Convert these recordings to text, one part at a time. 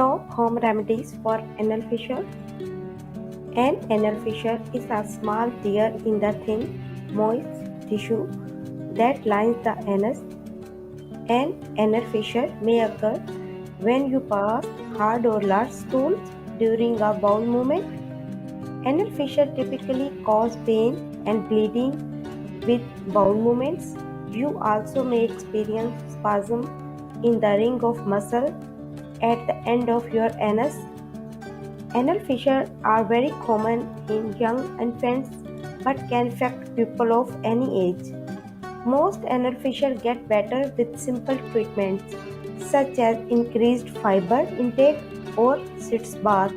Top home remedies for anal fissure. An anal fissure is a small tear in the thin, moist tissue that lines the anus. An anal fissure may occur when you pass hard or large stools during a bowel movement. Anal fissure typically cause pain and bleeding with bowel movements. You also may experience spasm in the ring of muscle at the end of your anus. Anal fissures are very common in young infants but can affect people of any age. Most anal fissures get better with simple treatments such as increased fiber intake or sitz bath.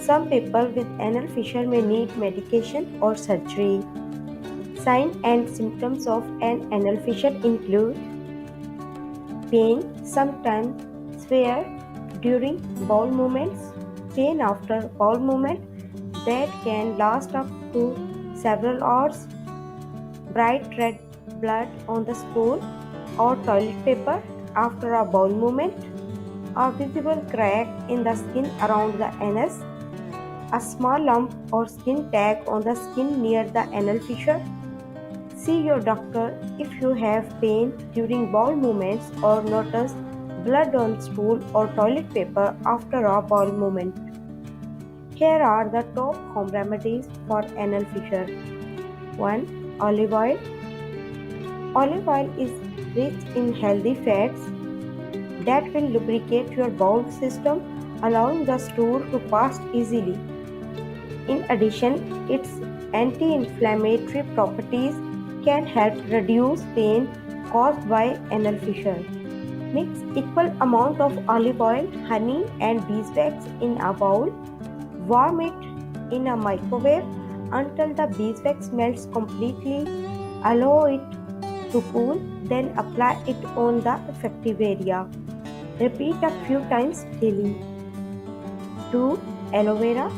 Some people with anal fissure may need medication or surgery. Signs and symptoms of an anal fissure include pain, sometimes severe during bowel movements, pain after bowel movement that can last up to several hours, bright red blood on the stool or toilet paper after a bowel movement, a visible crack in the skin around the anus, a small lump or skin tag on the skin near the anal fissure. See your doctor if you have pain during bowel movements or notice blood on stool or toilet paper after a bowel movement. Here are the top home remedies for anal fissure. 1. Olive oil. Olive oil is rich in healthy fats that will lubricate your bowel system, allowing the stool to pass easily. In addition, its anti-inflammatory properties can help reduce pain caused by anal fissure. Mix equal amount of olive oil, honey and beeswax in a bowl. Warm it in a microwave until the beeswax melts completely. Allow it to cool, then apply it on the affected area. Repeat a few times daily. 2. Aloe vera.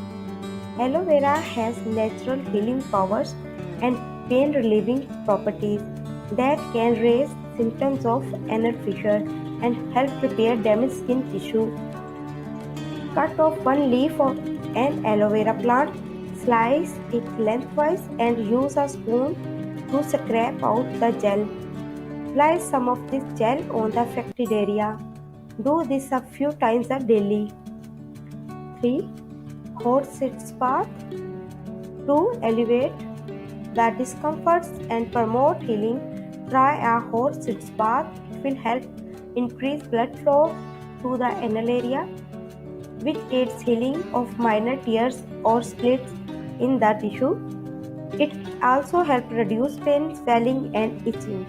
Aloe vera has natural healing powers and pain-relieving properties that can raise symptoms of anal fissure and help repair damaged skin tissue. Cut off one leaf of an aloe vera plant, slice it lengthwise and use a spoon to scrape out the gel. Apply some of this gel on the affected area. Do this a few times daily. 3. Hot sitz bath. To alleviate the discomforts and promote healing, try a hot sitz bath. It will help increase blood flow to the anal area, which aids healing of minor tears or splits in the tissue. It also helps reduce pain, swelling and itching.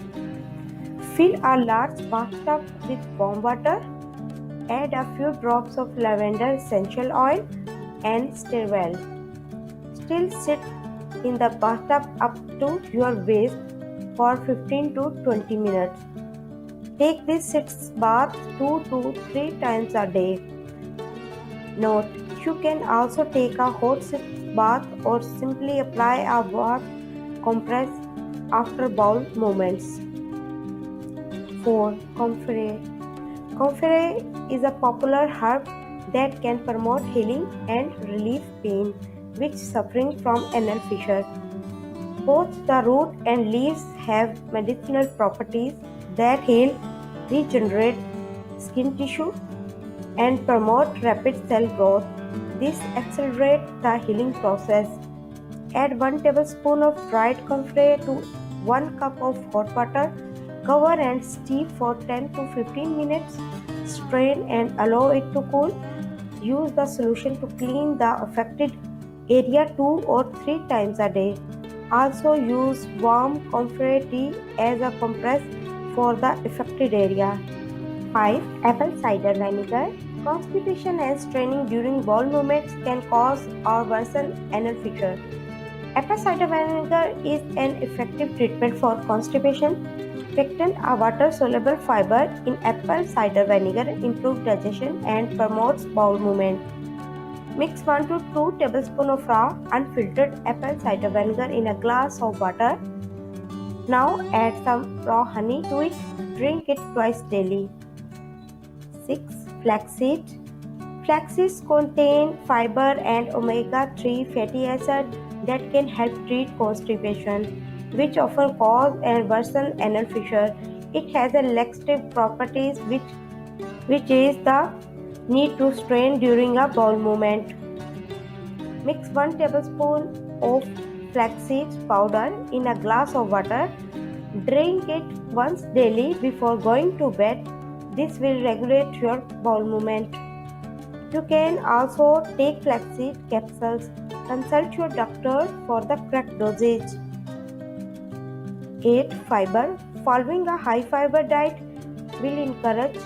Fill a large bathtub with warm water. Add a few drops of lavender essential oil and stir well. Still sit in the bathtub up to your waist for 15 to 20 minutes. Take this sitz bath 2 to 3 times a day. Note: you can also take a hot sitz bath or simply apply a bath compress after bowel movements. 4. Comfrey. Comfrey is a popular herb that can promote healing and relieve pain which suffering from anal fissure. Both the root and leaves have medicinal properties that heal, regenerate skin tissue, and promote rapid cell growth. This accelerates the healing process. Add 1 tablespoon of dried comfrey to 1 cup of hot water. Cover and steep for 10 to 15 minutes. Strain and allow it to cool. Use the solution to clean the affected area 2 or 3 times a day. Also use warm comfrey tea as a compress for the affected area. 5. Apple cider vinegar. Constipation and straining during bowel movements can cause or worsen anal fissure. Apple cider vinegar is an effective treatment for constipation. Pectin, a water-soluble fiber in apple cider vinegar, improves digestion and promotes bowel movement. Mix 1 to 2 tablespoons of raw, unfiltered apple cider vinegar in a glass of water. Now add some raw honey to it. Drink it twice daily. 6. Flaxseed. Flax seeds contain fiber and omega-3 fatty acid that can help treat constipation, which often cause and worsen anal fissure. It has a laxative properties which is the need to strain during a bowel movement. Mix 1 tablespoon of flaxseed powder in a glass of water. Drink it once daily before going to bed. This will regulate your bowel movement. You can also take flaxseed capsules. Consult your doctor for the correct dosage. 8. Fiber. Following a high fiber diet will encourage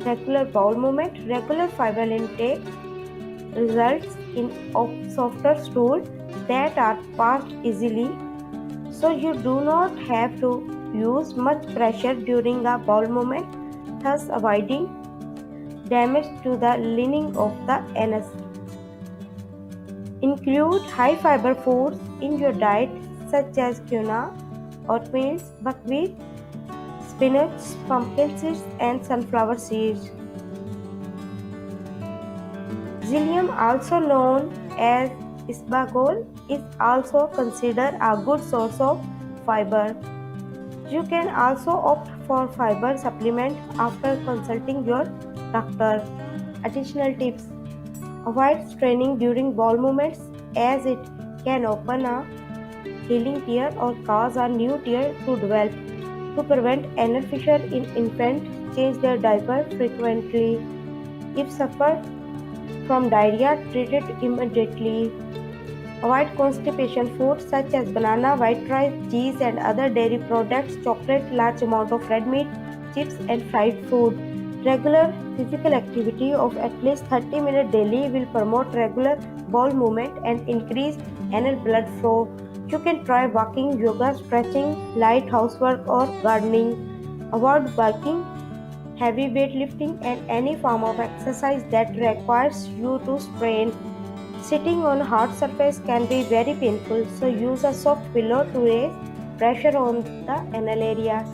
regular bowel movement. Regular fiber intake results in softer stool that are passed easily, so you do not have to use much pressure during a bowel movement, thus avoiding damage to the lining of the anus. Include high fiber foods in your diet such as quinoa, oatmeal, buckwheat, spinach, pumpkin seeds, and sunflower seeds. Psyllium, also known as isbagol, is also considered a good source of fiber. You can also opt for fiber supplement after consulting your doctor. Additional tips: avoid straining during bowel movements as it can open a healing tear or cause a new tear to develop. To prevent anal fissure in infants, change their diaper frequently. If suffer from diarrhea, treat it immediately. Avoid constipation foods such as banana, white rice, cheese and other dairy products, chocolate, large amount of red meat, chips and fried food. Regular physical activity of at least 30 minutes daily will promote regular bowel movement and increase anal blood flow. You can try walking, yoga, stretching, light housework or gardening. Avoid biking, heavy weightlifting and any form of exercise that requires you to strain. Sitting on a hard surface can be very painful, so use a soft pillow to raise pressure on the anal area.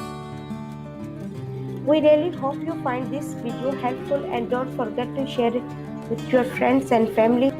We really hope you find this video helpful and don't forget to share it with your friends and family.